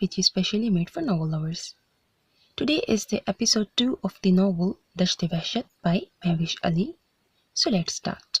which is specially made for novel lovers. Today is the episode 2 of the novel Dasht Wahshat by Mehwish Ali. So let's start.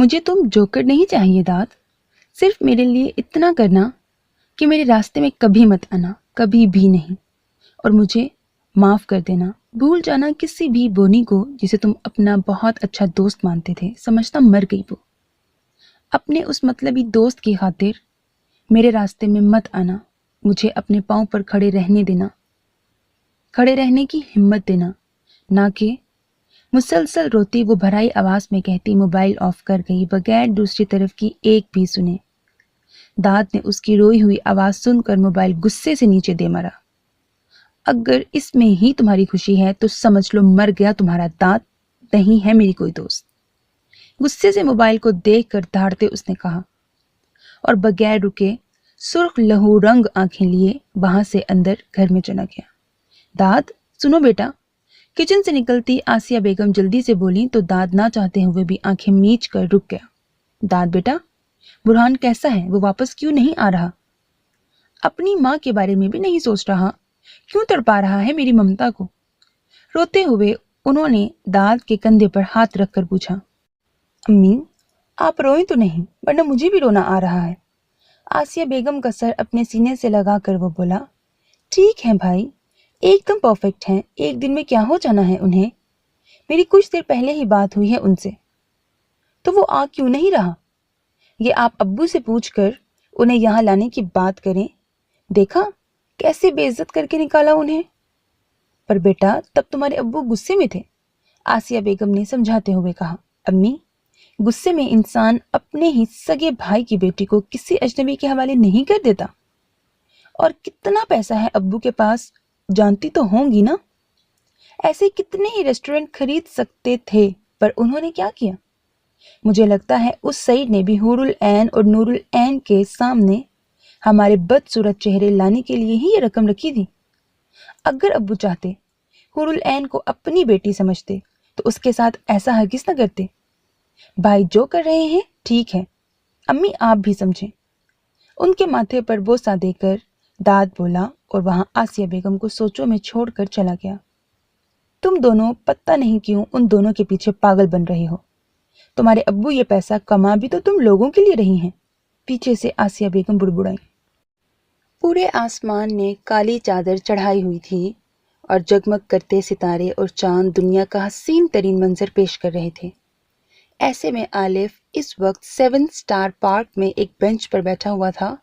مجھے تم joker نہیں چاہیے داد، صرف میرے لیے اتنا کرنا کہ میرے راستے میں کبھی مت آنا، کبھی بھی نہیں، اور مجھے معاف کر دینا، بھول جانا کسی بھی بونی کو جسے تم اپنا بہت اچھا دوست مانتے تھے، سمجھتا مر گئی وہ۔ اپنے اس مطلبی دوست کی خاطر میرے راستے میں مت آنا، مجھے اپنے پاؤں پر کھڑے رہنے دینا، کھڑے رہنے کی ہمت دینا، نہ کہ مسلسل روتی وہ بھرائی آواز میں کہتی موبائل آف کر گئی بغیر دوسری طرف کی ایک بھی سنے۔ داد نے اس کی روئی ہوئی آواز سن کر موبائل غصے سے نیچے دے مارا۔ اگر اس میں ہی تمہاری خوشی ہے تو سمجھ لو مر گیا تمہارا داد، نہیں ہے میری کوئی دوست۔ غصے سے موبائل کو دیکھ کر دھاڑتے اس نے کہا، اور بغیر رکے سرخ لہو رنگ آنکھیں لیے وہاں سے اندر گھر میں چلا گیا۔ داد سنو بیٹا، کچن سے نکلتی آسیہ بیگم جلدی سے بولی تو داد نہ چاہتے ہوئے بھی آنکھیں میچ کر رک گیا۔ داد بیٹا، برہان کیسا ہے؟ وہ واپس کیوں نہیں آ رہا؟ اپنی ماں کے بارے میں بھی نہیں سوچ رہا؟ کیوں تڑپا رہا ہے میری ممتا کو؟ روتے ہوئے انہوں نے داد کے کندھے پر ہاتھ رکھ کر پوچھا۔ امی آپ روئیں تو نہیں، ورنہ مجھے بھی رونا آ رہا ہے۔ آسیہ بیگم کا سر اپنے سینے سے لگا کر وہ بولا، ٹھیک ہے بھائی، ایک دم پرفیکٹ ہیں، ایک دن میں کیا ہو جانا ہے انہیں؟ میری کچھ دیر پہلے ہی بات ہوئی ہے ان سے۔ تو وہ آ کیوں نہیں رہا؟ یہ آپ ابو سے پوچھ کر انہیں یہاں لانے کی بات کریں، دیکھا کیسے بے عزت کر کے نکالا انہیں۔ پر بیٹا تب تمہارے ابو غصے میں تھے، آسیہ بیگم نے سمجھاتے ہوئے کہا۔ امی، غصے میں انسان اپنے ہی سگے بھائی کی بیٹی کو کسی اجنبی کے حوالے نہیں کر دیتا۔ اور کتنا پیسہ ہے ابو کے پاس جانتی تو ہوں گی نا؟ ایسے کتنے ہی ریسٹورنٹ خرید سکتے تھے، پر انہوں نے کیا کیا؟ مجھے لگتا ہے اس سعید نے بھی حور العین اور نور العین کے سامنے ہمارے بدصورت چہرے لانے کے لیے ہی یہ رقم رکھی تھی۔ اگر ابو چاہتے، حور العین کو اپنی بیٹی سمجھتے تو اس کے ساتھ ایسا ہرگز نہ کرتے۔ بھائی جو کر رہے ہیں ٹھیک ہے، امی آپ بھی سمجھیں۔ ان کے ماتھے پر بوسہ دے کر داد بولا اور وہاں آسیہ بیگم کو سوچوں میں چھوڑ کر چلا گیا۔ تم دونوں پتہ نہیں کیوں ان دونوں کے پیچھے پاگل بن رہے ہو۔ تمہارے ابو یہ پیسہ کما بھی تو تم لوگوں کے لیے رہی ہیں، پیچھے سے آسیہ بیگم بڑبڑائی۔ پورے آسمان نے کالی چادر چڑھائی ہوئی تھی اور جگمگ کرتے ستارے اور چاند دنیا کا حسین ترین منظر پیش کر رہے تھے۔ ایسے میں عالف اس وقت 7 اسٹار پارک میں ایک بینچ پر بیٹھا ہوا تھا۔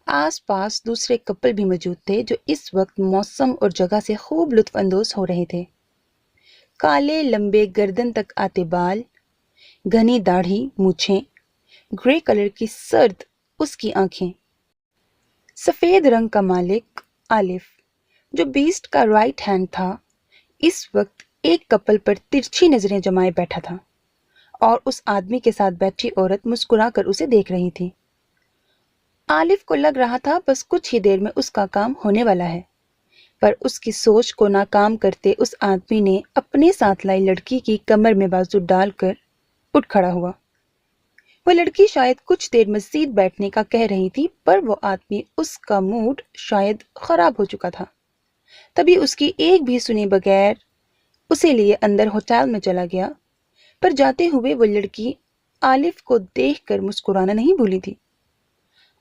آس پاس دوسرے کپل بھی موجود تھے جو اس وقت موسم اور جگہ سے خوب لطف اندوز ہو رہے تھے۔ کالے لمبے گردن تک آتے بال، گھنی داڑھی، مونچھیں، گرے کلر کی سرد اس کی آنکھیں۔ سفید رنگ کا مالک عالف، جو بیسٹ کا رائٹ ہینڈ تھا، اس وقت ایک کپل پر ترچھی نظریں جمائے بیٹھا تھا اور اس آدمی کے ساتھ بیٹھی عورت مسکرا کر اسے دیکھ رہی تھی۔ عالف کو لگ رہا تھا بس کچھ ہی دیر میں اس کا کام ہونے والا ہے، پر اس کی سوچ کو ناکام کرتے اس آدمی نے اپنے ساتھ لائی لڑکی کی کمر میں بازو ڈال کر اٹھ کھڑا ہوا۔ وہ لڑکی شاید کچھ دیر مزید بیٹھنے کا کہہ رہی تھی، پر وہ آدمی اس کا موڈ شاید خراب ہو چکا تھا، تبھی اس کی ایک بھی سنے بغیر اسے لیے اندر ہوٹل میں چلا گیا۔ پر جاتے ہوئے وہ لڑکی عالف کو دیکھ کر مسکرانا نہیں بھولی تھی۔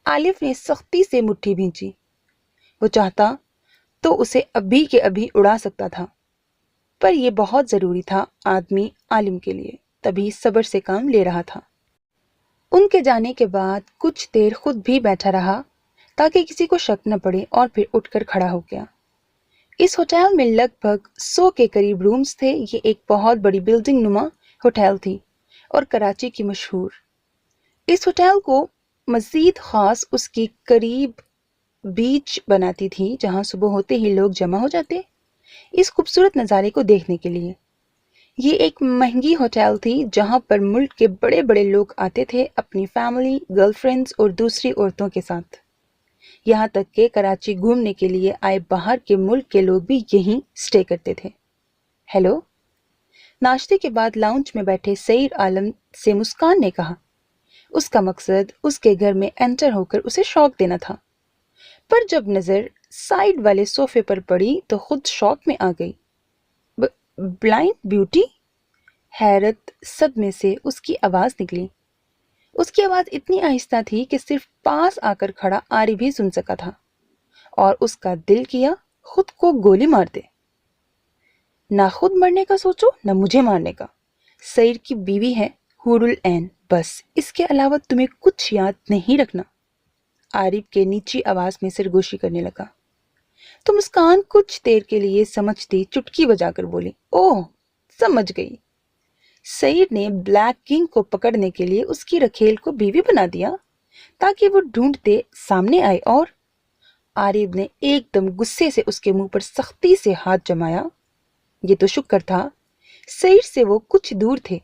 عالف نے سختی سے مٹھی بھینچی، وہ چاہتا تو اسے ابھی کے ابھی اڑا سکتا تھا، پر یہ بہت ضروری تھا آدمی عالم کے لیے، تبھی صبر سے کام لے رہا تھا۔ ان کے جانے کے بعد کچھ دیر خود بھی بیٹھا رہا تاکہ کسی کو شک نہ پڑے، اور پھر اٹھ کر کھڑا ہو گیا۔ اس ہوٹل میں لگ بھگ 100 کے قریب رومز تھے۔ یہ ایک بہت بڑی بلڈنگ نما ہوٹل تھی اور کراچی کی مشہور۔ اس ہوٹل کو مزید خاص اس کی قریب بیچ بناتی تھی جہاں صبح ہوتے ہی لوگ جمع ہو جاتے اس خوبصورت نظارے کو دیکھنے کے لیے۔ یہ ایک مہنگی ہوٹل تھی جہاں پر ملک کے بڑے بڑے لوگ آتے تھے اپنی فیملی، گرل فرینڈز اور دوسری عورتوں کے ساتھ۔ یہاں تک کہ کراچی گھومنے کے لیے آئے باہر کے ملک کے لوگ بھی یہیں سٹے کرتے تھے۔ ہیلو، ناشتے کے بعد لاؤنج میں بیٹھے سعید عالم سے مسکان نے کہا۔ اس کا مقصد اس کے گھر میں انٹر ہو کر اسے شوق دینا تھا، پر جب نظر سائیڈ والے صوفے پر پڑی تو خود شوق میں آ گئی۔ Blind beauty? حیرت صدمے سے اس کی آواز نکلی۔ اس کی آواز اتنی آہستہ تھی کہ صرف پاس آ کر کھڑا عارف ہی سن سکا تھا، اور اس کا دل کیا خود کو گولی مار دے۔ نہ خود مرنے کا سوچو، نہ مجھے مارنے کا۔ سعید کی بیوی ہے حور العین، بس اس کے علاوہ تمہیں کچھ یاد نہیں رکھنا۔ عارف کے نیچی آواز میں سرگوشی کرنے لگا۔ تو مسکان کچھ دیر کے لیے سمجھتی چٹکی بجا کر بولی، اوہ سمجھ گئی۔ سعید نے بلیک کنگ کو پکڑنے کے لیے اس کی رکھیل کو بیوی بنا دیا تاکہ وہ ڈھونڈتے سامنے آئے، اور عارف نے ایک دم غصے سے اس کے منہ پر سختی سے ہاتھ جمایا۔ یہ تو شکر تھا سعید سے وہ کچھ دور تھے،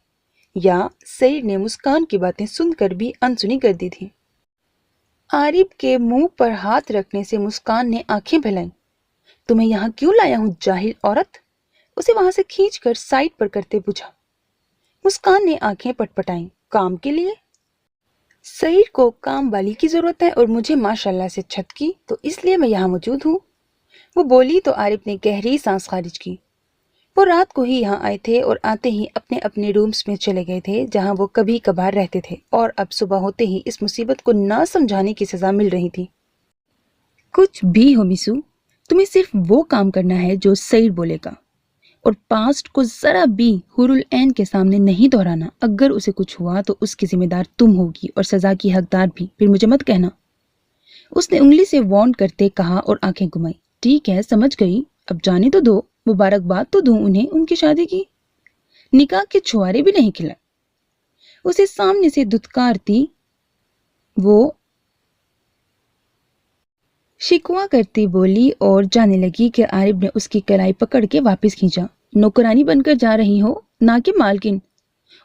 یا سعید نے مسکان کی باتیں سن کر بھی انسنی کر دی تھی۔ عارف کے منہ پر ہاتھ رکھنے سے مسکان نے آنکھیں پھیلائیں۔ تمہیں یہاں کیوں لایا ہوں جاہل عورت؟ اسے وہاں سے کھینچ کر سائڈ پر کرتے پوچھا۔ مسکان نے آنکھیں پٹ پٹائیں۔ کام کے لیے؟ سعید کو کام والی کی ضرورت ہے اور مجھے ماشاءاللہ سے چھت کی، تو اس لیے میں یہاں موجود ہوں۔ وہ بولی تو عارف نے گہری سانس خارج کی۔ وہ رات کو ہی یہاں آئے تھے اور آتے ہی اپنے اپنے رومز میں چلے گئے تھے جہاں وہ کبھی کبھار رہتے تھے، اور اب صبح ہوتے ہی اس مصیبت کو نہ سمجھانے کی سزا مل رہی تھی۔ کچھ بھی ہو میسو، تمہیں صرف وہ کام کرنا ہے جو سعید بولے گا، اور پاسٹ کو ذرا بھی حور العین کے سامنے نہیں دہرانا۔ اگر اسے کچھ ہوا تو اس کی ذمہ دار تم ہوگی اور سزا کی حقدار بھی، پھر مجھے مت کہنا۔ اس نے انگلی سے وارن کرتے کہا اور آنکھیں گھمائی۔ ٹھیک ہے سمجھ گئی، اب جانے تو دو، مبارکباد تو دوں انہیں ان کی شادی کی۔ نکاح کے چھوارے بھی نہیں کھلائے۔ اسے سامنے سے دھتکارتی وہ شکوا کرتی بولی اور جانے لگی کہ عارف نے اس کی کلائی پکڑ کے واپس کھینچا۔ نوکرانی بن کر جا رہی ہو، نہ کہ مالکن،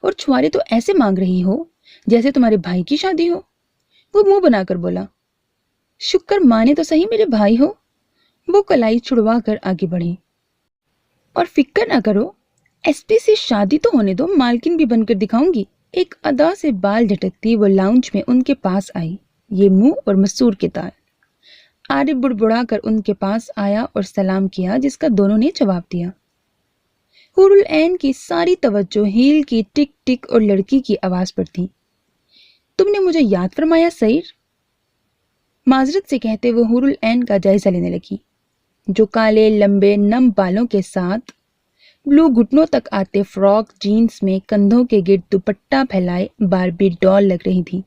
اور چھوارے تو ایسے مانگ رہی ہو جیسے تمہارے بھائی کی شادی ہو۔ وہ منہ بنا کر بولا۔ شکر مانے تو صحیح میرے بھائی ہو۔ وہ کلائی چھڑوا کر آگے بڑھی۔ اور فکر نہ کرو، ایس پی سے شادی تو ہونے دو، مالکن بھی بن کر دکھاؤں گی۔ ایک ادا سے بال جھٹکتی وہ لاؤنج میں ان کے پاس آئی، یہ منہ اور مسور کے تال۔ عارف بڑبڑا کر ان کے پاس آیا اور سلام کیا، جس کا دونوں نے جواب دیا۔ حور العین کی ساری توجہ ہیل کی ٹک ٹک اور لڑکی کی آواز پر تھی۔ تم نے مجھے یاد فرمایا سعید؟ معذرت سے کہتے وہ حور العین کا جائزہ لینے لگی، جو کالے لمبے نم بالوں کے ساتھ بلو گھٹنوں تک آتے فراک جینز میں کندھوں کے گرد دوپٹہ پھیلائے باربی ڈال لگ رہی تھی۔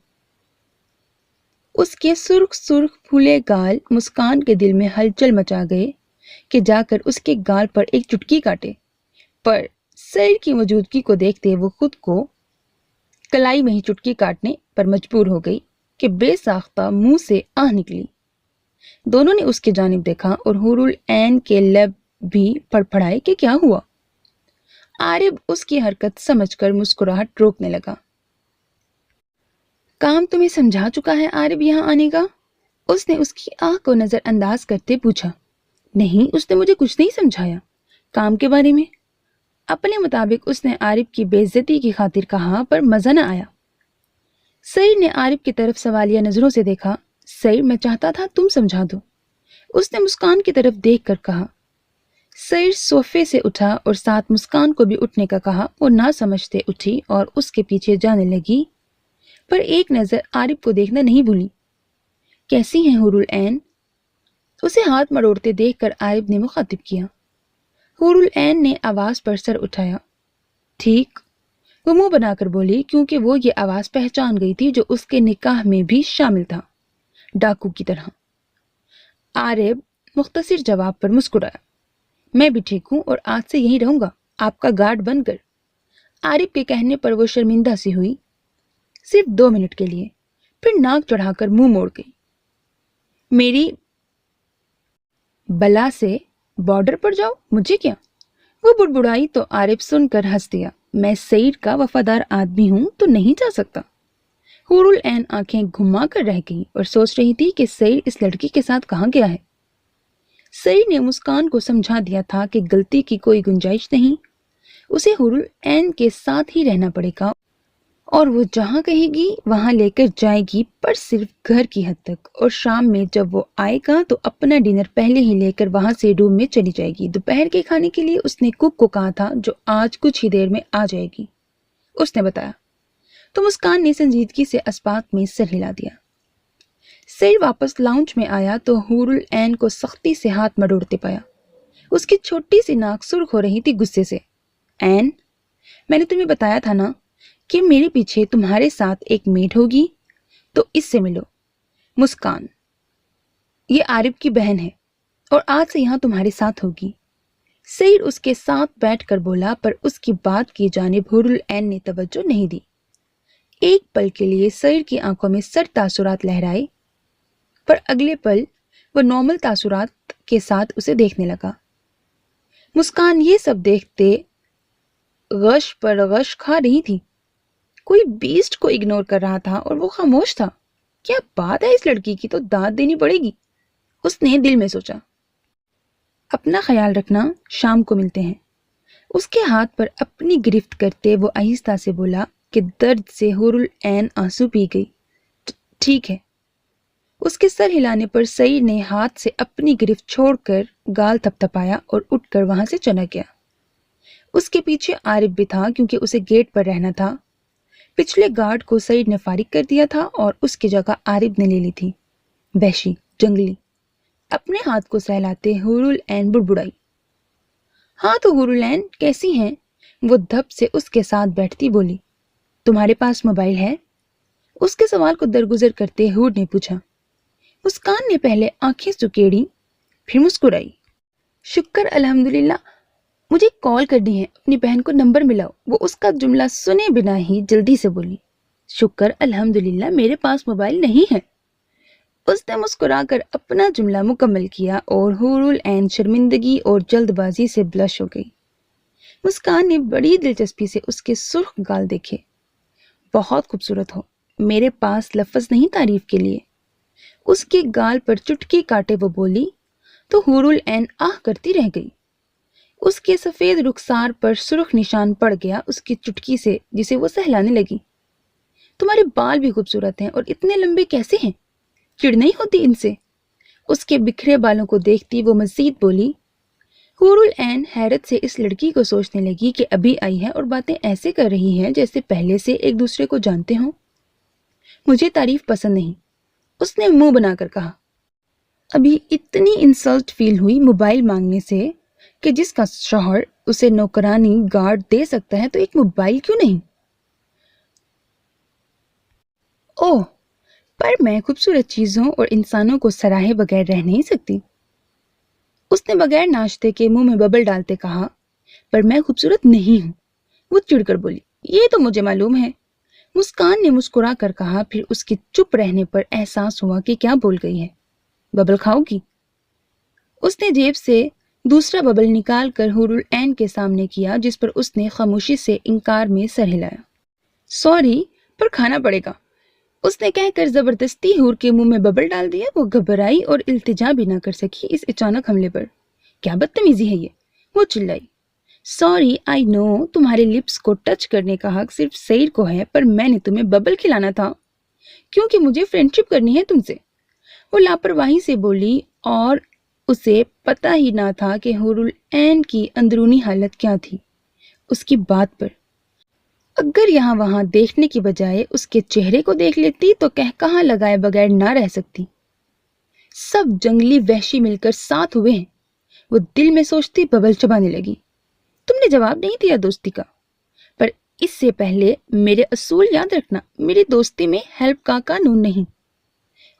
اس کے سرخ سرخ پھولے گال مسکان کے دل میں ہلچل مچا گئے کہ جا کر اس کے گال پر ایک چٹکی کاٹے، پر سعید کی موجودگی کو دیکھتے وہ خود کو کلائی میں ہی چٹکی کاٹنے پر مجبور ہو گئی کہ بے ساختہ منہ سے آہ نکلی۔ دونوں نے اس کی جانب دیکھا اور حور العین کے لب بھی پھڑپھڑائے کہ کیا ہوا۔ عارف اس کی حرکت سمجھ کر مسکراہٹ روکنے لگا۔ کام تمہیں سمجھا چکا ہے عارف یہاں آنے کا؟ اس نے اس کی آہ کو نظر انداز کرتے پوچھا۔ نہیں، اس نے مجھے کچھ نہیں سمجھایا۔ کام کے بارے میں اپنے مطابق اس نے عارف کی بے عزتی کی خاطر کہا، پر مزہ نہ آیا۔ سعید نے عارف کی طرف سوالیہ نظروں سے دیکھا۔ سعید میں چاہتا تھا تم سمجھا دو، اس نے مسکان کی طرف دیکھ کر کہا۔ سعید صوفے سے اٹھا اور ساتھ مسکان کو بھی اٹھنے کا کہا۔ وہ نہ سمجھتے اٹھی اور اس کے پیچھے جانے لگی، پر ایک نظر عارف کو دیکھنا نہیں بھولی۔ کیسی ہیں حور العین؟ اسے ہاتھ مروڑتے دیکھ کر عارف نے مخاطب کیا۔ حور العین نے آواز پر سر اٹھایا۔ ٹھیک، وہ منہ بنا کر بولی، کیونکہ وہ یہ آواز پہچان گئی تھی جو اس کے نکاح میں بھی شامل تھا، ڈاکو کی طرح۔ عارف مختصر جواب پر مسکرایا۔ میں بھی ٹھیک ہوں اور آج سے یہیں رہوں گا، آپ کا گارڈ بن کر۔ عارف کے کہنے پر وہ شرمندہ سی ہوئی، صرف 2 منٹ کے لیے، پھر ناک چڑھا کر منہ موڑ گئی۔ میری بلا سے بارڈر پر جاؤ، مجھے کیا؟ وہ بڑبڑائی تو عارف سن کر ہنس دیا۔ میں سعید کا وفادار آدمی ہوں تو نہیں جا سکتا۔ حور العین آنکھیں گھما کر رہ گئی اور سوچ رہی تھی کہ سعید اس لڑکی کے ساتھ کہاں گیا ہے۔ سعید نے مسکان کو سمجھا دیا تھا کہ غلطی کی کوئی گنجائش نہیں، اسے حور العین کے ساتھ ہی رہنا پڑے گا، اور وہ جہاں کہے گی وہاں لے کر جائے گی، پر صرف گھر کی حد تک، اور شام میں جب وہ آئے گا تو اپنا ڈنر پہلے ہی لے کر وہاں سے روم میں چلی جائے گی۔ دوپہر کے کھانے کے لیے اس نے کک کو کہا تھا جو آج کچھ ہی دیر میں آ جائے گی، اس نے بتایا۔ تو مسکان نے سنجیدگی سے اسباق میں سر ہلا دیا۔ سعید واپس لاؤنج میں آیا تو حور العین کو سختی سے ہاتھ مڑوڑتے پایا۔ اس کی چھوٹی سی ناک سرخ ہو رہی تھی غصے سے۔ عین، میں نے تمہیں بتایا تھا نا کہ میرے پیچھے تمہارے ساتھ ایک میڈ ہوگی، تو اس سے ملو۔ مسکان، یہ عارف کی بہن ہے اور آج سے یہاں تمہارے ساتھ ہوگی۔ سعید اس کے ساتھ بیٹھ کر بولا، پر اس کی بات کی جانب حور العین نے توجہ نہیں دی۔ ایک پل کے لیے سعید کی آنکھوں میں سرد تاثرات لہرائے، پر اگلے پل وہ نارمل تاثرات کے ساتھ اسے دیکھنے لگا۔ مسکان یہ سب دیکھتے غش پر غش کھا رہی تھی۔ کوئی بیسٹ کو اگنور کر رہا تھا اور وہ خاموش تھا۔ کیا بات ہے اس لڑکی کی، تو داد دینی پڑے گی، اس نے دل میں سوچا۔ اپنا خیال رکھنا، شام کو ملتے ہیں۔ اس کے ہاتھ پر اپنی گرفت کرتے وہ آہستہ سے بولا کہ درد سے حور العین آنسو پی گئی۔ ٹھیک ہے۔ اس کے سر ہلانے پر سعید نے ہاتھ سے اپنی گرفت چھوڑ کر گال تھپ تھپایا اور اٹھ کر وہاں سے چلا گیا۔ اس کے پیچھے عارف بھی تھا، کیونکہ اسے گیٹ پر رہنا تھا۔ پچھلے گارڈ کو سعید نے فارغ کر دیا تھا اور اس کی جگہ عارف نے لے لی تھی۔ وحشی، جنگلی۔ اپنے ہاتھ کو سہلاتے حور العین بڑبڑائی۔ ہاں تو حور العین کیسی ہیں؟ وہ دھپ سے اس کے ساتھ بیٹھتی بولی۔ تمہارے پاس موبائل ہے؟ اس کے سوال کو درگزر کرتے حور نے پوچھا۔ مسکان نے پہلے آنکھیں سکیڑی، پھر مسکرائی۔ شکر الحمدللہ، مجھے کال کرنی ہے، اپنی بہن کو نمبر ملاؤ۔ وہ اس کا جملہ سنے بنا ہی جلدی سے بولی۔ شکر الحمدللہ میرے پاس موبائل نہیں ہے۔ اس نے مسکرا کر اپنا جملہ مکمل کیا اور حور العین شرمندگی اور جلد بازی سے بلش ہو گئی۔ مسکان نے بڑی دلچسپی سے اس کے سرخ گال دیکھے۔ بہت خوبصورت ہو، میرے پاس لفظ نہیں تعریف کے لیے۔ اس کے گال پر چٹکی کاٹے وہ بولی تو حور العین آہ کرتی رہ گئی۔ اس کے سفید رخسار پر سرخ نشان پڑ گیا اس کی چٹکی سے، جسے وہ سہلانے لگی۔ تمہارے بال بھی خوبصورت ہیں، اور اتنے لمبے کیسے ہیں؟ چڑ نہیں ہوتی ان سے؟ اس کے بکھرے بالوں کو دیکھتی وہ مزید بولی۔ حور العین حیرت سے اس لڑکی کو سوچنے لگی کہ ابھی آئی ہے اور باتیں ایسے کر رہی ہے جیسے پہلے سے ایک دوسرے کو جانتے ہوں۔ مجھے تعریف پسند نہیں، اس نے منہ بنا کر کہا۔ ابھی اتنی انسلٹ فیل ہوئی موبائل مانگنے سے کہ جس کا شوہر اسے نوکرانی گارڈ دے سکتا ہے تو ایک موبائل کیوں نہیں؟ اوہ، پر میں خوبصورت چیزوں اور انسانوں کو سراہے بغیر رہ نہیں سکتی۔ اس نے بغیر ناشتے کے منہ میں ببل ڈالتے کہا، پر میں خوبصورت نہیں ہوں۔ وہ چڑ کر بولی، یہ تو مجھے معلوم ہے۔ مسکان نے مسکرا کر کہا، پھر اس کے چپ رہنے پر احساس ہوا کہ کیا بول گئی ہے۔ ببل کھاؤ گی؟ اس نے جیب سے دوسرا ببل نکال کر حور العین کے سامنے کیا، جس پر اس نے خاموشی سے انکار میں سر ہلایا۔ سوری، پر کھانا پڑے گا، اس نے کہہ کر زبردستی حور کے منہ میں ببل ڈال دیا۔ وہ گھبرائی اور التجا بھی نہ کر سکی اس اچانک حملے پر۔ کیا بدتمیزی ہے یہ، وہ چلائی۔ سوری، آئی نو تمہارے لپس کو ٹچ کرنے کا حق صرف سعید کو ہے، پر میں نے تمہیں ببل کھلانا تھا کیونکہ مجھے فرینڈ شپ کرنی ہے تم سے، وہ لاپرواہی سے بولی، اور اسے پتہ ہی نہ تھا کہ حور العین کی اندرونی حالت کیا تھی۔ اس کی بات پر اگر یہاں وہاں دیکھنے کی بجائے اس کے چہرے کو دیکھ لیتی تو کہاں لگائے بغیر نہ رہ سکتی۔ سب جنگلی وحشی مل کر ساتھ ہوئے ہیں، وہ دل میں سوچتی ببل چبانے لگی۔ تم نے جواب نہیں دیا دوستی کا، پر اس سے پہلے میرے اصول یاد رکھنا، میری دوستی میں ہیلپ کا قانون نہیں۔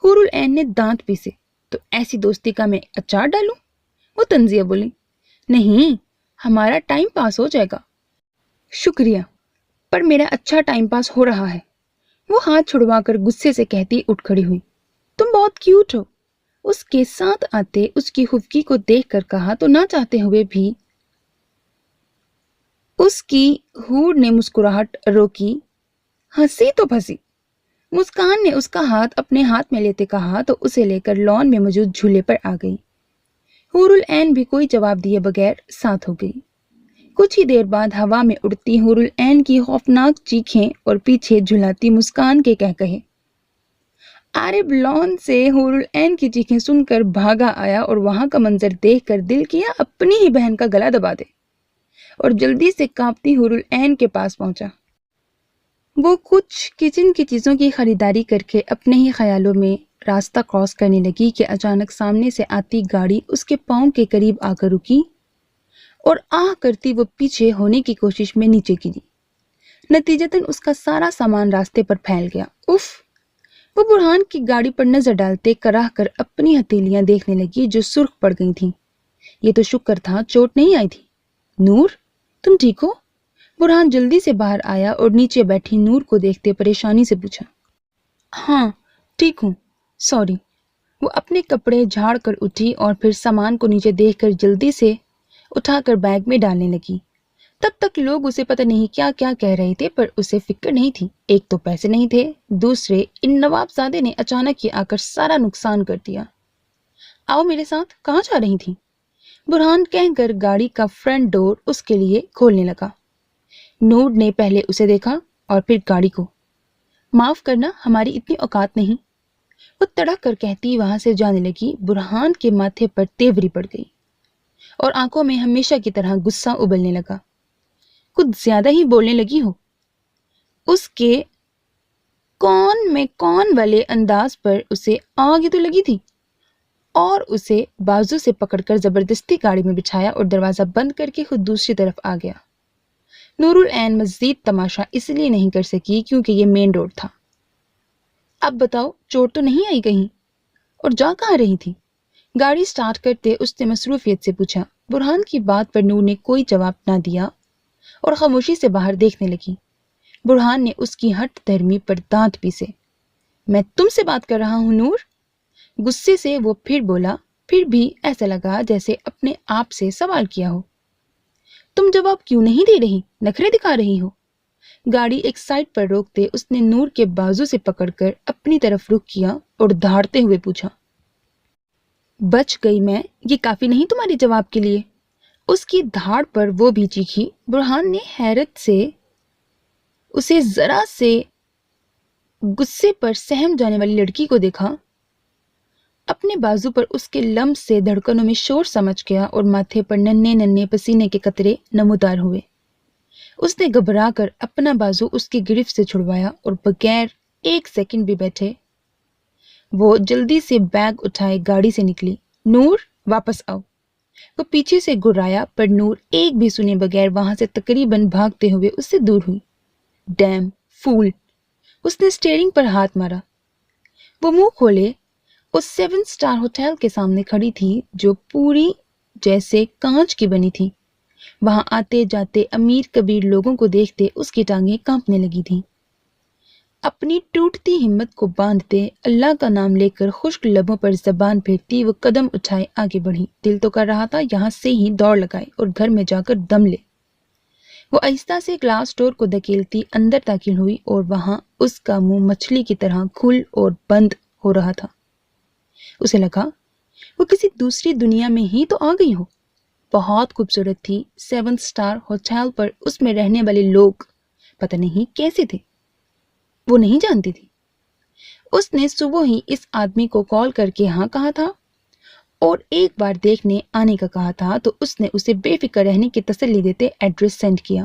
حور العین نے دانت پیسے، تو ایسی دوستی کا میں اچار ڈالوں؟ وہ طنزیہ بولی۔ نہیں، ہمارا ٹائم پاس ہو جائے گا۔ شکریہ، پر میرا اچھا ٹائم پاس ہو رہا ہے، وہ ہاتھ چھڑوا کر غصے سے کہتی اٹھ کھڑی ہوئی۔ تم بہت کیوٹ ہو، اس کے ساتھ آتے اس کی خوبصورتی کو دیکھ کر کہا تو نہ چاہتے ہوئے بھی اس کی حور نے مسکراہٹ روکی۔ ہنسی تو پھنسی۔ مسکان نے اس کا ہاتھ اپنے ہاتھ میں لیتے کہا تو اسے لے کر لان میں موجود جھولے پر آ گئی۔ حور العین بھی کوئی جواب دیے بغیر ساتھ ہو گئی۔ کچھ ہی دیر بعد ہوا میں اڑتی حور العین کی خوفناک چیخیں اور پیچھے جھلاتی مسکان کے کہے۔ عارف لان سے حور العین کی چیخیں سن کر بھاگا آیا اور وہاں کا منظر دیکھ کر دل کیا اپنی ہی بہن کا گلا دبا دے، اور جلدی سے کانپتی حور العین کے پاس پہنچا۔ وہ کچھ کچن کی چیزوں کی خریداری کر کے اپنے ہی خیالوں میں راستہ کراس کرنے لگی کہ اچانک سامنے سے آتی گاڑی اس کے پاؤں کے قریب آ کر رکی اور آہ کرتی وہ پیچھے ہونے کی کوشش میں نیچے گری۔ نتیجتاً اس کا سارا سامان راستے پر پھیل گیا۔ اف! وہ برہان کی گاڑی پر نظر ڈالتے کراہ کر اپنی ہتھیلیاں دیکھنے لگی جو سرخ پڑ گئی تھیں۔ یہ تو شکر تھا چوٹ نہیں آئی تھی۔ نور، تم ٹھیک ہو؟ برہان جلدی سے باہر آیا اور نیچے بیٹھی نور کو دیکھتے پریشانی سے پوچھا۔ ہاں ٹھیک ہوں، سوری۔ وہ اپنے کپڑے جھاڑ کر اٹھی اور پھر سامان کو نیچے دیکھ کر جلدی سے اٹھا کر بیگ میں ڈالنے لگی۔ تب تک لوگ اسے پتہ نہیں کیا کیا کہہ رہے تھے پر اسے فکر نہیں تھی۔ ایک تو پیسے نہیں تھے، دوسرے ان نواب زادے نے اچانک ہی آ کر سارا نقصان کر دیا۔ آؤ میرے ساتھ، کہاں جا رہی تھی؟ برہان کہہ کر گاڑی کا فرنٹ ڈور اس کے لیے کھولنے لگا۔ نور نے پہلے اسے دیکھا اور پھر گاڑی کو۔ معاف کرنا، ہماری اتنی اوقات نہیں، وہ تڑک کر کہتی وہاں سے جانے لگی۔ برہان کے ماتھے پر تیوری پڑ گئی اور آنکھوں میں ہمیشہ کی طرح غصہ ابلنے لگا۔ کچھ زیادہ ہی بولنے لگی ہو۔ اس کے کون میں کون والے انداز پر اسے آگ تو لگی تھی اور اسے بازو سے پکڑ کر زبردستی گاڑی میں بٹھایا اور دروازہ بند کر کے خود دوسری طرف آ گیا۔ نور العین مزید تماشا اس لیے نہیں کر سکی کیونکہ یہ مین روڈ تھا۔ اب بتاؤ، چوٹ تو نہیں آئی کہیں؟ اور جا کہاں رہی تھی؟ گاڑی سٹارٹ کرتے اس نے مصروفیت سے پوچھا۔ برہان کی بات پر نور نے کوئی جواب نہ دیا اور خاموشی سے باہر دیکھنے لگی۔ برہان نے اس کی ہٹ دھرمی پر دانت پیسے۔ میں تم سے بات کر رہا ہوں نور۔ غصے سے وہ پھر بولا، پھر بھی ایسا لگا جیسے اپنے آپ سے سوال کیا ہو۔ تم جواب کیوں نہیں دے رہی؟ نخرے دکھا رہی ہو؟ گاڑی ایک سائڈ پر روکتے اس نے نور کے بازو سے پکڑ کر اپنی طرف رخ کیا اور دھاڑتے ہوئے پوچھا۔ بچ گئی میں، یہ کافی نہیں تمہارے جواب کے لیے؟ اس کی دھاڑ پر وہ بھی چیخی۔ برہان نے حیرت سے اسے ذرا سے غصے پر سہم جانے والی لڑکی کو دیکھا۔ اپنے بازو پر اس کے لمس سے دھڑکنوں میں شور سمجھ گیا اور ماتھے پر ننھے ننھے پسینے کے قطرے نمودار ہوئے۔ اس نے گھبرا کر اپنا بازو اس کی گرفت سے چھڑوایا اور بغیر ایک سیکنڈ بھی بیٹھے وہ جلدی سے بیگ اٹھائے گاڑی سے نکلی۔ نور، واپس آؤ۔ وہ پیچھے سے گھرایا پر نور ایک بھی سنے بغیر وہاں سے تقریباً بھاگتے ہوئے اس سے دور ہوئی۔ ڈیم فول! اس نے اسٹیئرنگ پر ہاتھ مارا۔ وہ منہ کھولے اس 7 اسٹار ہوٹل کے سامنے کھڑی تھی جو پوری جیسے کانچ کی بنی تھی۔ وہاں آتے جاتے امیر کبیر لوگوں کو دیکھتے اس کی ٹانگیں کانپنے لگی تھیں۔ اپنی ٹوٹتی ہمت کو باندھتے اللہ کا نام لے کر خشک لبوں پر زبان پھیرتی وہ قدم اٹھائے آگے بڑھی۔ دل تو کر رہا تھا یہاں سے ہی دوڑ لگائے اور گھر میں جا کر دم لے۔ وہ آہستہ سے گلاس ڈور کو دھکیلتی اندر داخل ہوئی اور وہاں اس کا منہ مچھلی کی طرح کھل اور بند ہو رہا تھا۔ اسے لگا وہ کسی دوسری دنیا میں ہی تو آ گئی ہو۔ بہت خوبصورت تھی۔ 7 اسٹار ہوٹل پر اس میں رہنے والے لوگ پتہ نہیں کیسے تھے، وہ نہیں جانتی تھی۔ اس نے صبح ہی اس آدمی کو کال کر کے ہاں کہا تھا اور ایک بار دیکھنے آنے کا کہا تھا تو اس نے اسے بے فکر رہنے کی تسلی دیتے ایڈریس سینڈ کیا۔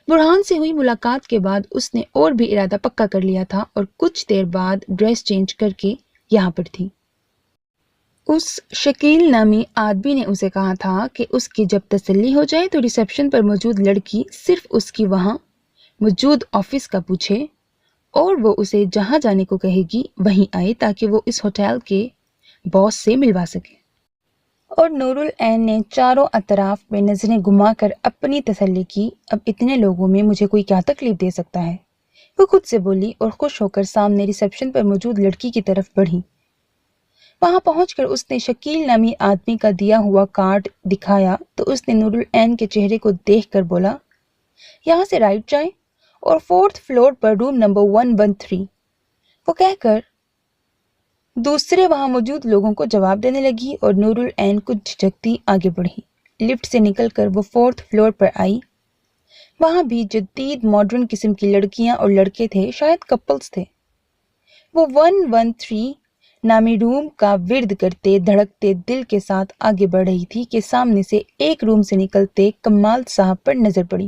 برہان سے ہوئی ملاقات کے بعد اس نے اور بھی ارادہ پکا کر لیا تھا اور کچھ دیر بعد ڈریس چینج کر کے یہاں پر تھی۔ اس شکیل نامی آدمی نے اسے کہا تھا کہ اس کی جب تسلی ہو جائے تو ریسیپشن پر موجود لڑکی صرف اس کی وہاں موجود آفس کا پوچھے اور وہ اسے جہاں جانے کو کہے گی وہیں آئے تاکہ وہ اس ہوٹل کے باس سے ملوا سکے۔ اور نور العین نے چاروں اطراف میں نظریں گھما کر اپنی تسلی کی۔ اب اتنے لوگوں میں مجھے کوئی کیا تکلیف دے سکتا ہے، وہ خود سے بولی اور خوش ہو کر سامنے ریسیپشن پر موجود لڑکی کی طرف بڑھی۔ وہاں پہنچ کر اس نے شکیل نامی آدمی کا دیا ہوا کارڈ دکھایا تو اس نے نور العین کے چہرے کو دیکھ کر بولا، یہاں سے رائٹ جائیں اور 4th فلور پر روم نمبر 113۔ وہ کہہ کر دوسرے وہاں موجود لوگوں کو جواب دینے لگی اور نور العین کچھ جھجکتی آگے بڑھی۔ لفٹ سے نکل کر وہ 4th فلور پر آئی۔ وہاں بھی جدید ماڈرن قسم کی لڑکیاں اور لڑکے تھے، شاید کپلز تھے۔ وہ 113 نامی روم کا ورد کرتے دھڑکتے دل کے ساتھ آگے بڑھ رہی تھی کہ سامنے سے ایک روم سے نکلتے کمال صاحب پر نظر پڑی۔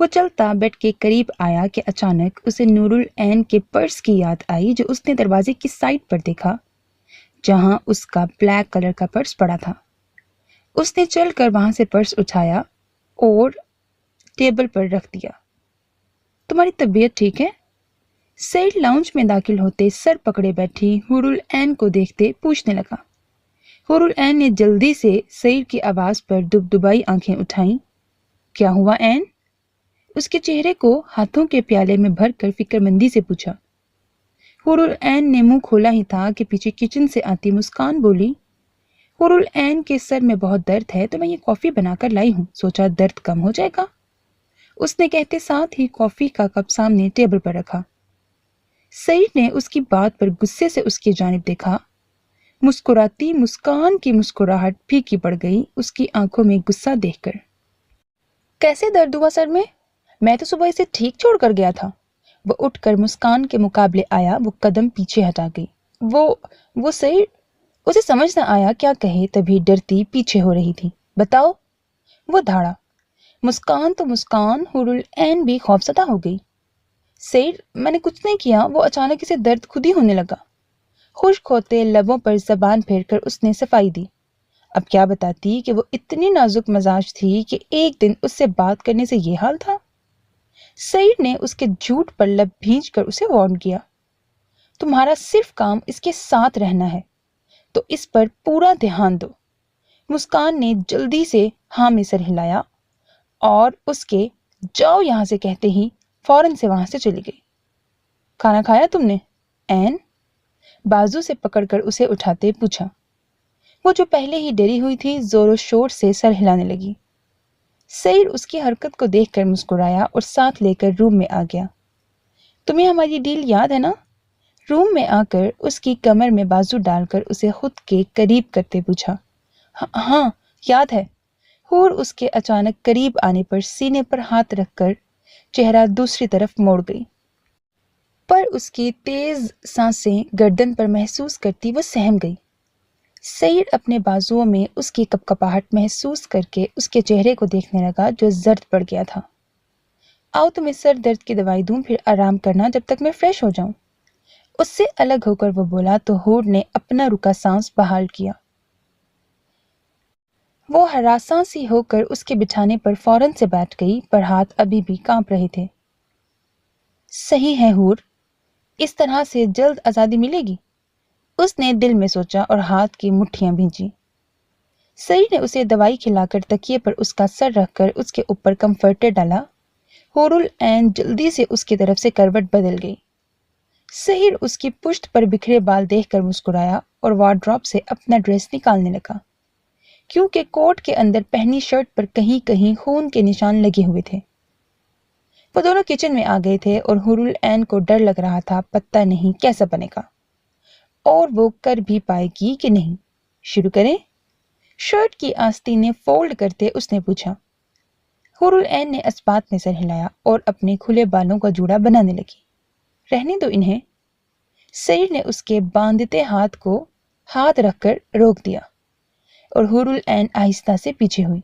وہ چلتا بیڈ کے قریب آیا کہ اچانک اسے نورل عین کے پرس کی یاد آئی جو اس نے دروازے کی سائڈ پر دیکھا جہاں اس کا بلیک کلر کا پرس پڑا تھا۔ اس نے چل کر وہاں سے پرس اٹھایا اور ٹیبل پر رکھ دیا۔ تمہاری طبیعت ٹھیک ہے؟ سعید لاؤنج میں داخل ہوتے سر پکڑے بیٹھی حور العین کو دیکھتے پوچھنے لگا۔ حور العین نے جلدی سے سعید کی آواز پر دبدبائی آنکھیں اٹھائیں۔ کیا ہوا عین؟ اس کے چہرے کو ہاتھوں کے پیالے میں بھر کر فکر مندی سے پوچھا۔ حور العین نے منہ کھولا ہی تھا کہ پیچھے کچن سے آتی مسکان بولی، حور العین کے سر میں بہت درد ہے تو میں یہ کافی بنا کر لائی ہوں، سوچا درد کم ہو جائے گا۔ اس نے کہتے ساتھ ہی کافی کا کپ سامنے ٹیبل پر رکھا۔ سعید نے اس کی بات پر غصے سے اس کی جانب دیکھا۔ مسکراتی مسکان کی مسکراہٹ پھیکی پڑ گئی اس کی آنکھوں میں غصہ دیکھ کر۔ کیسے درد ہوا سر میں تو صبح اسے ٹھیک چھوڑ کر گیا تھا۔ وہ اٹھ کر مسکان کے مقابلے آیا، وہ قدم پیچھے ہٹا گئی۔ وہ سعید، اسے سمجھ نہ آیا کیا کہے، تبھی ڈرتی پیچھے ہو رہی تھی۔ بتاؤ، وہ دھاڑا۔ مسکان تو مسکان، حور العین بھی خوفزدہ ہو گئی۔ سعید، میں نے کچھ نہیں کیا، وہ اچانک اسے درد خود ہی ہونے لگا۔ خشک ہوتے لبوں پر زبان پھیر کر اس نے صفائی دی۔ اب کیا بتاتی کہ وہ اتنی نازک مزاج تھی کہ ایک دن اس سے بات کرنے سے یہ حال تھا۔ سعید نے اس کے جھوٹ پر لب بھینچ کر اسے وارن کیا۔ تمہارا صرف کام اس کے ساتھ رہنا ہے تو اس پر پورا دھیان دو۔ مسکان نے جلدی سے ہاں میں سر ہلایا اور اس کے جاؤ یہاں سے کہتے ہی فوراً سے وہاں سے چلی گئی۔ کھانا کھایا تم نے؟ عین بازو سے پکڑ کر اسے اٹھاتے پوچھا۔ وہ جو پہلے ہی ڈری ہوئی تھی زور و شور سے سر ہلانے لگی۔ سعید اس کی حرکت کو دیکھ کر مسکرایا اور ساتھ لے کر روم میں آ گیا۔ تمہیں ہماری ڈیل یاد ہے نا؟ روم میں آ کر اس کی کمر میں بازو ڈال کر اسے خود کے قریب کرتے پوچھا۔ ہاں یاد ہے۔ حور اس کے اچانک قریب آنے پر سینے پر ہاتھ رکھ کر چہرہ دوسری طرف موڑ گئی، پر اس کی تیز سانسیں گردن پر محسوس کرتی وہ سہم گئی۔ سعید اپنے بازوؤں میں اس کی کپکپاہٹ محسوس کر کے اس کے چہرے کو دیکھنے لگا جو زرد پڑ گیا تھا۔ آؤ تمہیں سر درد کی دوائی دوں، پھر آرام کرنا جب تک میں فریش ہو جاؤں۔ اس سے الگ ہو کر وہ بولا تو حور نے اپنا رکا سانس بحال کیا۔ وہ ہراساں سی ہو کر اس کے بچھانے پر فوراً سے بیٹھ گئی، پر ہاتھ ابھی بھی کانپ رہے تھے۔ صحیح ہے حور، اس طرح سے جلد آزادی ملے گی، اس نے دل میں سوچا اور ہاتھ کی مٹھیاں بھیجی۔ سعید نے اسے دوائی کھلا کر تکیے پر اس کا سر رکھ کر اس کے اوپر کمفرٹر ڈالا۔ حور العین جلدی سے اس کی طرف سے کروٹ بدل گئی۔ سعید اس کی پشت پر بکھرے بال دیکھ کر مسکرایا اور وارڈروب سے اپنا ڈریس نکالنے لگا، کیونکہ کوٹ کے اندر پہنی شرٹ پر کہیں کہیں خون کے نشان لگے ہوئے تھے۔ وہ دونوں کچن میں آ گئے تھے اور حور العین کو ڈر لگ رہا تھا پتہ نہیں کیسا بنے گا اور وہ کر بھی پائے گی کہ نہیں۔ شروع کریں؟ شرٹ کی آستینیں فولڈ کرتے اس نے پوچھا۔ حور العین نے اسبات میں سر ہلایا اور اپنے کھلے بالوں کا جوڑا بنانے لگی۔ رہنے دو انہیں۔ سعید نے اس کے باندھتے ہاتھ کو ہاتھ رکھ کر روک دیا اور حور العین آہستہ سے پیچھے ہوئی۔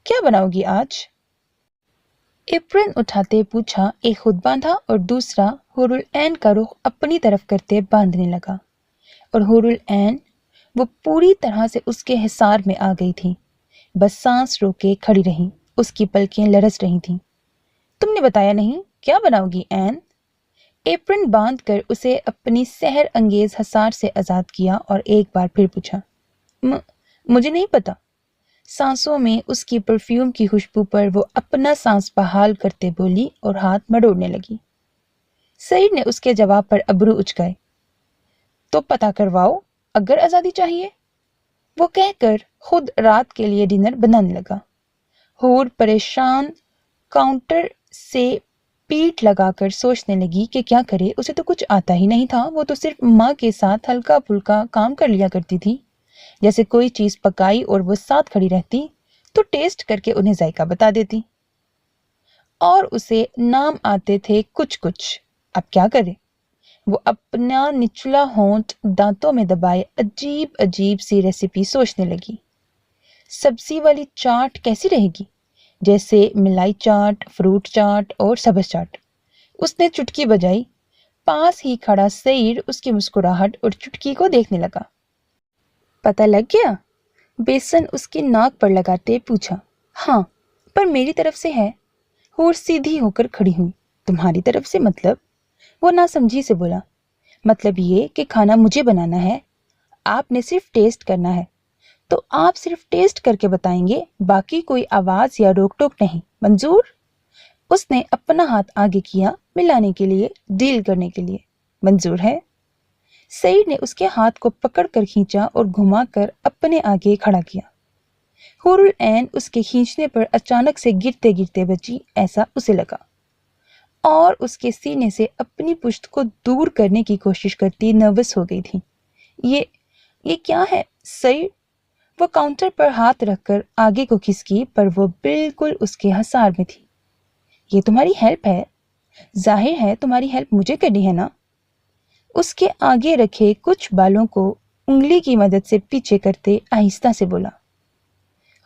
کیا بناؤ گی آج؟ ایپرن اٹھاتے پوچھا، ایک خود باندھا اور دوسرا حور العین کا رخ اپنی طرف کرتے باندھنے لگا، اور حور العین وہ پوری طرح سے اس کے حصار میں آ گئی تھی، بس سانس روکے کھڑی رہی، اس کی پلکیں لرز رہی تھیں۔ تم نے بتایا نہیں، کیا بناؤ گی عین؟ ایپرن باندھ کر اسے اپنی سحر انگیز حصار سے آزاد کیا اور ایک بار پھر پوچھا۔ مجھے نہیں پتا۔ سانسوں میں اس کی پرفیوم کی خوشبو پر وہ اپنا سانس بحال کرتے بولی اور ہاتھ مڑوڑنے لگی۔ سعید نے اس کے جواب پر ابرو اچکائے۔ تو پتہ کرواؤ اگر آزادی چاہیے، وہ کہہ کر خود رات کے لیے ڈنر بنانے لگا۔ حور پریشان کاؤنٹر سے پیٹھ لگا کر سوچنے لگی کہ کیا کرے، اسے تو کچھ آتا ہی نہیں تھا، وہ تو صرف ماں کے ساتھ ہلکا پھلکا کام کر لیا کرتی تھی، جیسے کوئی چیز پکائی اور وہ ساتھ کھڑی رہتی تو ٹیسٹ کر کے انہیں ذائقہ بتا دیتی، اور اسے نام آتے تھے کچھ کچھ۔ اب کیا کرے؟ وہ اپنا نچلا ہونٹ دانتوں میں دبائے عجیب عجیب سی ریسیپی سوچنے لگی۔ سبزی والی چاٹ کیسی رہے گی؟ جیسے ملائی چاٹ، فروٹ چاٹ اور سبز چاٹ۔ اس نے چٹکی بجائی۔ پاس ہی کھڑا سعید اس کی مسکراہٹ اور چٹکی کو دیکھنے لگا۔ پتہ لگ گیا؟ بیسن اس کی ناک پر لگاتے پوچھا۔ ہاں، پر میری طرف سے ہے۔ حور سیدھی ہو کر کھڑی ہوئی۔ تمہاری طرف سے مطلب؟ وہ ناسمجھی سے بولا۔ مطلب یہ کہ کھانا مجھے بنانا ہے، آپ نے صرف ٹیسٹ کرنا ہے۔ تو آپ صرف ٹیسٹ کر کے بتائیں گے، باقی کوئی آواز یا روک ٹوک نہیں، منظور؟ اس نے اپنا ہاتھ آگے کیا ملانے کے لیے، ڈیل کرنے کے لیے۔ منظور ہے؟ سعید نے اس کے ہاتھ کو پکڑ کر کھینچا اور گھما کر اپنے آگے کھڑا کیا۔ حور العین اس کے کھینچنے پر اچانک سے گرتے گرتے بچی، ایسا اسے لگا، اور اس کے سینے سے اپنی پشت کو دور کرنے کی کوشش کرتی نروس ہو گئی تھی۔ یہ کیا ہے سعید؟ وہ کاؤنٹر پر ہاتھ رکھ کر آگے کو کھسکی، پر وہ بالکل اس کے حصار میں تھی۔ یہ تمہاری ہیلپ ہے؟ ظاہر ہے تمہاری ہیلپ مجھے کرنی ہے نا؟ اس کے آگے رکھے کچھ بالوں کو انگلی کی مدد سے پیچھے کرتے آہستہ سے بولا۔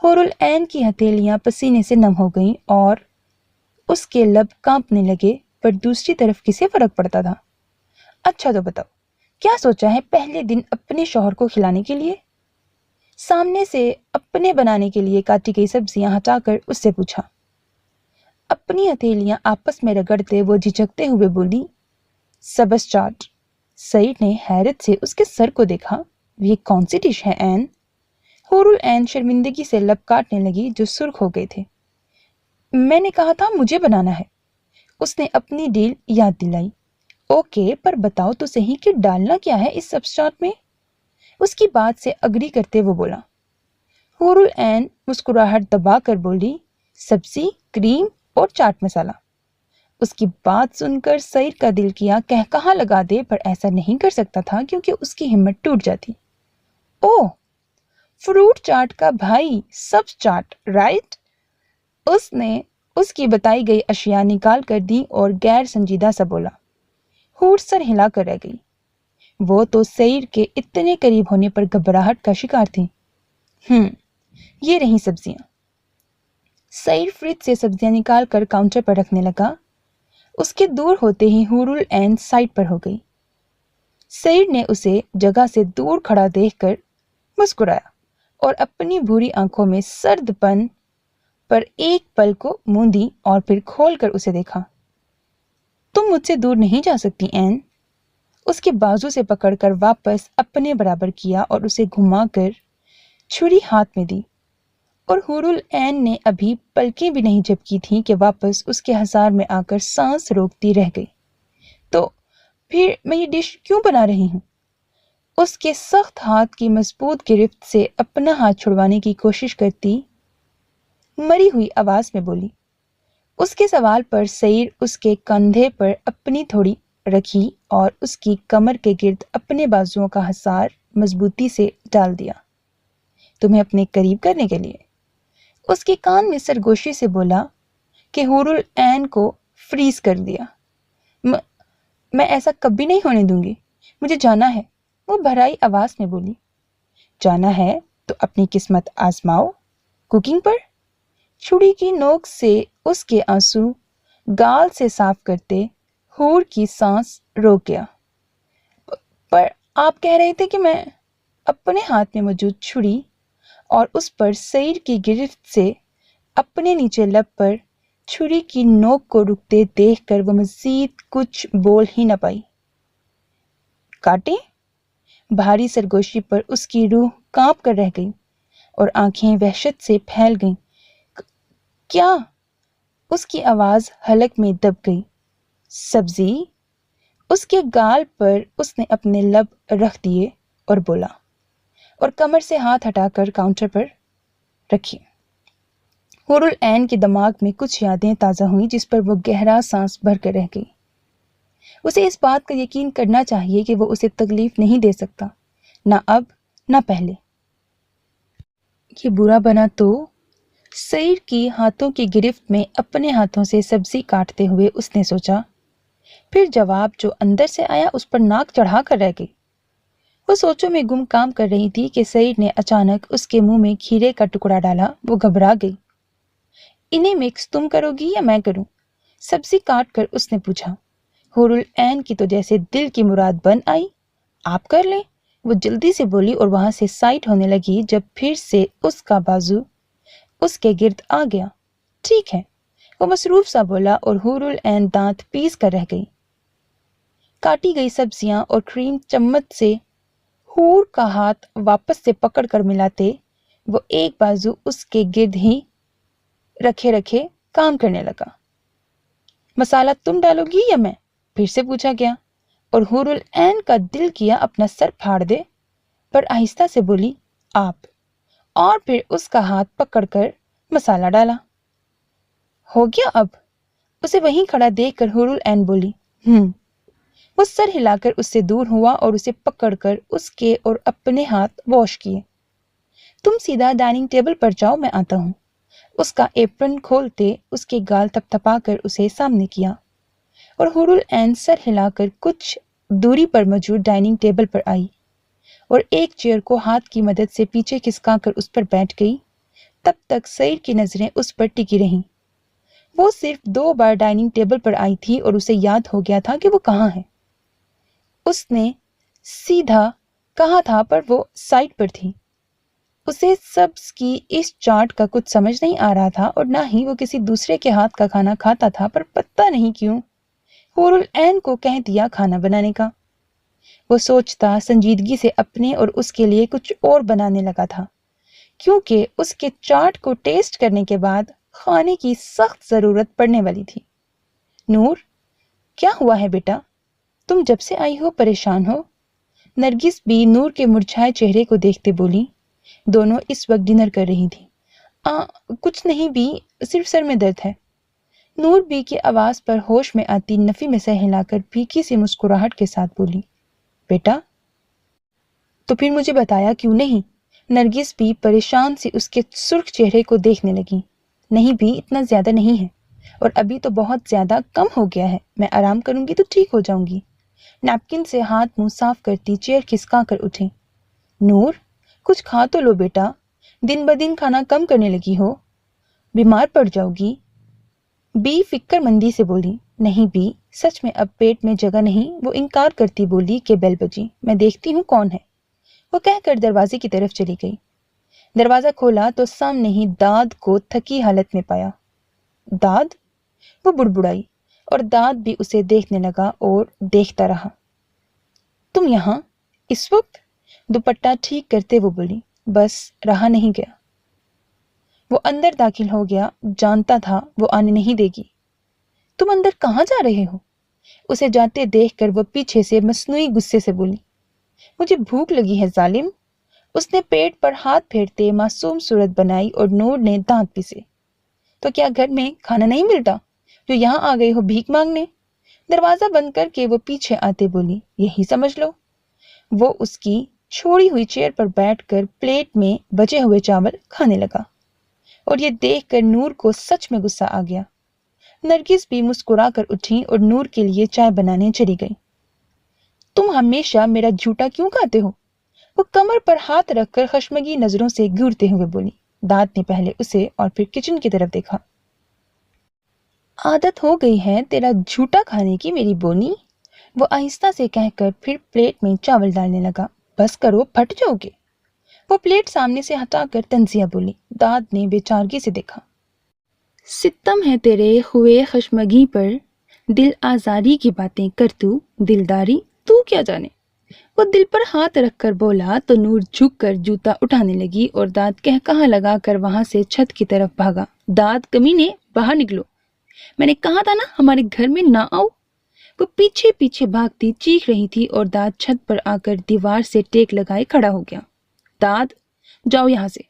حور العین کی ہتھیلیاں پسینے سے نم ہو گئیں اور اس کے لب کانپنے لگے، پر دوسری طرف کسے فرق پڑتا تھا؟ اچھا تو بتاؤ، کیا سوچا ہے پہلے دن اپنے شوہر کو کھلانے کے لیے؟ سامنے سے اپنے بنانے کے لیے کاٹی گئی سبزیاں ہٹا کر اس سے پوچھا۔ اپنی ہتھیلیاں آپس میں رگڑتے وہ جھجکتے ہوئے بولی، سبز چاٹ۔ سعید نے حیرت سے اس کے سر کو دیکھا۔ یہ کون سی ڈش ہے عین؟ حور العین شرمندگی سے لب کاٹنے لگی جو سرخ ہو گئے تھے۔ میں نے کہا تھا مجھے بنانا ہے۔ اس نے اپنی ڈیل یاد دلائی۔ اوکے، پر بتاؤ تو صحیح کہ ڈالنا کیا ہے اس سبز چاٹ میں؟ اس کی بات سے اگری کرتے وہ بولا۔ حور العین مسکراہٹ دبا کر بولی، سبزی، کریم اور چاٹ مسالہ۔ اس کی بات سن کر سعید کا دل کیا کہ کہاں لگا دے، پر ایسا نہیں کر سکتا تھا کیونکہ اس کی ہمت ٹوٹ جاتی۔ اوہ، فروٹ چاٹ کا بھائی، سبز چاٹ، رائٹ؟ اس نے اس کی بتائی گئی اشیاء نکال کر دی اور غیر سنجیدہ سا بولا۔ حور سر ہلا کر رہ گئی۔ وہ تو سعید کے اتنے قریب ہونے پر گھبراہٹ کا شکار تھی۔ یہ رہی سبزیاں۔ سعید فریج سے سبزیاں نکال کر کاؤنٹر پر رکھنے لگا۔ اس کے دور ہوتے ہی حور العین سائڈ پر ہو گئی۔ سعید نے اسے جگہ سے دور کھڑا دیکھ کر مسکرایا اور اپنی بھوری آنکھوں میں سرد پن پر ایک پل کو موندی اور پھر کھول کر اسے دیکھا۔ تم مجھ سے دور نہیں جا سکتی عین۔ اس کے بازو سے پکڑ کر واپس اپنے برابر کیا اور اسے گھما کر چھری ہاتھ میں دی، اور حور العین نے ابھی پلکیں بھی نہیں جھپکی تھیں کہ واپس اس کے حصار میں آ کر سانس روکتی رہ گئی۔ تو پھر میں یہ ڈش کیوں بنا رہی ہوں؟ اس کے سخت ہاتھ کی مضبوط گرفت سے اپنا ہاتھ چھڑوانے کی کوشش کرتی مری ہوئی آواز میں بولی۔ اس کے سوال پر سعید اس کے کندھے پر اپنی تھوڑی رکھی اور اس کی کمر کے گرد اپنے بازوؤں کا حصار مضبوطی سے ڈال دیا۔ تمہیں اپنے قریب کرنے کے لیے؟ اس کے کان میں سرگوشی سے بولا کہ حور العین کو فریز کر دیا۔ میں ایسا کبھی نہیں ہونے دوں گی، مجھے جانا ہے، وہ بھرائی آواز میں بولی۔ جانا ہے تو اپنی قسمت آزماؤ۔ کوکنگ پر؟ چھری کی نوک سے اس کے آنسو گال سے صاف کرتے حور کی سانس روک گیا۔ پر آپ کہہ رہے تھے کہ میں… اپنے ہاتھ میں موجود چھری اور اس پر سعید کی گرفت سے اپنے نیچے لب پر چھری کی نوک کو رکتے دیکھ کر وہ مزید کچھ بول ہی نہ پائی۔ کاٹیں؟ بھاری سرگوشی پر اس کی روح کانپ کر رہ گئی اور آنکھیں وحشت سے پھیل گئیں۔ کیا؟ اس کی آواز حلق میں دب گئی۔ سبزی؟ اس کے گال پر اس نے اپنے لب رکھ دیے اور بولا، اور کمر سے ہاتھ ہٹا کر کاؤنٹر پر رکھی۔ حور العین کے دماغ میں کچھ یادیں تازہ ہوئیں جس پر وہ گہرا سانس بھر کر رہ گئی۔ اسے اس بات کا یقین کرنا چاہیے کہ وہ اسے تکلیف نہیں دے سکتا، نہ اب نہ پہلے۔ یہ برا بنا تو؟ سعید کی ہاتھوں کی گرفت میں اپنے ہاتھوں سے سبزی کاٹتے ہوئے اس نے سوچا، پھر جواب جو اندر سے آیا اس پر ناک چڑھا کر رہ گئی۔ وہ سوچوں میں گم کام کر رہی تھی کہ سعید نے اچانک اس کے منہ میں کھیرے کا ٹکڑا ڈالا۔ وہ گھبرا گئی۔ انہیں مکس تم کرو گی یا میں کروں؟ سبزی کاٹ کر اس نے پوچھا۔ حور العین کی تو جیسے دل کی مراد بن آئی۔ آپ کر لیں، وہ جلدی سے بولی اور وہاں سے سائٹ ہونے لگی جب پھر سے اس کا بازو اس کے گرد آ گیا۔ ٹھیک ہے، وہ مصروف سا بولا اور حور العین دانت پیس کر رہ گئی۔ کاٹی گئی سبزیاں اور کریم چمچ سے حور کا ہاتھ واپس سے پکڑ کر ملاتے وہ ایک بازو اس کے گرد ہی رکھے رکھے کام کرنے لگا۔ مسالہ تم ڈالو گی یا میں؟ پھر سے پوچھا گیا اور حور العین کا دل کیا اپنا سر پھاڑ دے، پر آہستہ سے بولی آپ، اور پھر اس کا ہاتھ پکڑ کر مسالہ ڈالا۔ ہو گیا اب؟ اسے وہیں کھڑا دیکھ کر حور العین بولی وہ سر ہلا کر اس سے دور ہوا اور اسے پکڑ کر اس کے اور اپنے ہاتھ واش کیے۔ تم سیدھا ڈائننگ ٹیبل پر جاؤ، میں آتا ہوں۔ اس کا ایپرن کھولتے اس کے گال تپ تپا کر اسے سامنے کیا اور حور العین سر ہلا کر کچھ دوری پر موجود ڈائننگ ٹیبل پر آئی اور ایک چیئر کو ہاتھ کی مدد سے پیچھے کھسکا کر اس پر بیٹھ گئی۔ تب تک سعید کی نظریں اس پر ٹکی رہیں۔ وہ صرف 2 بار ڈائننگ ٹیبل پر آئی تھی اور اسے یاد ہو گیا تھا کہ وہ کہاں ہے۔ اس نے سیدھا کہا تھا پر وہ سائٹ پر تھی۔ اسے سبز کی اس چاٹ کا کچھ سمجھ نہیں آ رہا تھا اور نہ ہی وہ کسی دوسرے کے ہاتھ کا کھانا کھاتا تھا، پر پتہ نہیں کیوں حور العین کو کہہ دیا کھانا بنانے کا۔ وہ سوچتا سنجیدگی سے اپنے اور اس کے لیے کچھ اور بنانے لگا تھا، کیونکہ اس کے چاٹ کو ٹیسٹ کرنے کے بعد کھانے کی سخت ضرورت پڑنے والی تھی۔ نور، کیا ہوا ہے بیٹا؟ تم جب سے آئی ہو پریشان ہو؟ نرگس بھی نور کے مرجھائے چہرے کو دیکھتے بولی۔ دونوں اس وقت ڈنر کر رہی تھیں۔ کچھ نہیں بھی، صرف سر میں درد ہے۔ نور بی کی آواز پر ہوش میں آتی نفی میں سر ہلا کر پھیکی سی مسکراہٹ کے ساتھ بولی، بیٹا تو پھر مجھے بتایا کیوں نہیں؟ نرگس بھی پریشان سی اس کے سرخ چہرے کو دیکھنے لگی۔ نہیں بھی، اتنا زیادہ نہیں ہے، اور ابھی تو بہت زیادہ کم ہو گیا ہے۔ میں آرام کروں گی تو ٹھیک ہو جاؤں گی۔ نیپکن سے ہاتھ منہ صاف کرتی چیئر کھسکا کر اٹھی۔ نور، کچھ کھا تو لو بیٹا، دن بدن کھانا کم کرنے لگی ہو، بیمار پڑ جاؤ گی۔ بی فکر مندی سے بولی۔ نہیں بی، سچ میں اب پیٹ میں جگہ نہیں۔ وہ انکار کرتی بولی کہ بیل بجی، میں دیکھتی ہوں کون ہے۔ وہ کہہ کر دروازے کی طرف چلی گئی۔ دروازہ کھولا تو سامنے ہی داد کو تھکی حالت میں پایا۔ داد؟ وہ بڑبڑائی اور داد بھی اسے دیکھنے لگا اور دیکھتا رہا۔ تم یہاں اس وقت؟ دوپٹہ ٹھیک کرتے وہ بولی۔ بس رہا نہیں گیا۔ وہ اندر داخل ہو گیا، جانتا تھا وہ آنے نہیں دے گی۔ تم اندر کہاں جا رہے ہو؟ اسے جاتے دیکھ کر وہ پیچھے سے مصنوعی غصے سے بولی۔ مجھے بھوک لگی ہے ظالم۔ اس نے پیٹ پر ہاتھ پھیرتے معصوم صورت بنائی اور نور نے دانت پیسے۔ تو کیا گھر میں کھانا نہیں ملتا جو یہاں آ گئی ہو بھیک مانگنے؟ دروازہ بند کر کے وہ پیچھے آتے بولی۔ یہی سمجھ لو۔ وہ اس کی چھوڑی ہوئی چیئر پر بیٹھ کر پلیٹ میں بچے ہوئے چاول کھانے لگا، اور یہ دیکھ کر نور کو سچ میں غصہ آ گیا۔ نرگس بھی مسکرا کر اٹھی اور نور کے لیے چائے بنانے چلی گئی۔ تم ہمیشہ میرا جھوٹا کیوں کھاتے ہو؟ وہ کمر پر ہاتھ رکھ کر خشمگی نظروں سے گھورتے ہوئے بولی۔ داد نے پہلے اسے اور پھر کچن کی طرف دیکھا۔ عادت ہو گئی ہے تیرا جھوٹا کھانے کی میری بونی، وہ آہستہ سے کہہ کر پھر پلیٹ میں چاول ڈالنے لگا۔ بس کرو، پھٹ جاؤ گے۔ وہ پلیٹ سامنے سے ہٹا کر تنزیہ بولی۔ داد نے بے چارگی سے دیکھا۔ ستم ہے تیرے ہوئے خشمگی پر، دل آزاری کی باتیں کر تو، دلداری تو کیا جانے۔ وہ دل پر ہاتھ رکھ کر بولا تو نور جھک کر جوتا اٹھانے لگی اور داد کہا لگا کر وہاں سے چھت کی طرف بھاگا۔ داد کمینے، باہر نکلو، میں نے کہا تھا نا ہمارے گھر میں نہ آؤ۔ وہ پیچھے پیچھے بھاگتی چیخ رہی تھی اور داد چھت پر آ کر دیوار سے ٹیک لگائے کھڑا ہو گیا۔ داد، جاؤ یہاں سے۔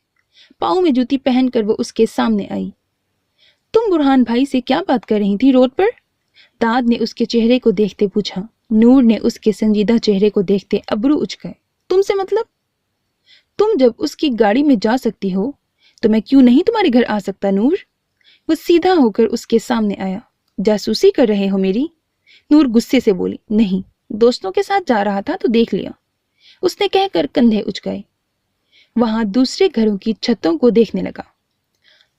پاؤں میں جوتی پہن کر وہ اس کے سامنے آئی۔ تم برہان بھائی سے کیا بات کر رہی تھی روڈ پر؟ داد نے اس کے چہرے کو دیکھتے پوچھا۔ نور نے اس کے سنجیدہ چہرے کو دیکھتے ابرو اچھ گئے۔ تم سے مطلب؟ تم جب اس کی گاڑی میں جا سکتی ہو تو میں کیوں نہیں تمہارے گھر آ سکتا نور؟ وہ سیدھا ہو کر اس کے سامنے آیا۔ جاسوسی کر رہے ہو میری؟ نور غصے سے بولی۔ نہیں، دوستوں کے ساتھ جا رہا تھا تو دیکھ لیا، اس نے کہہ کر کندھے اچکائے۔ وہاں دوسرے گھروں کی چھتوں کو دیکھنے لگا۔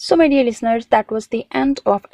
So my dear listeners, that was the end of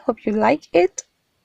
Hope you like it.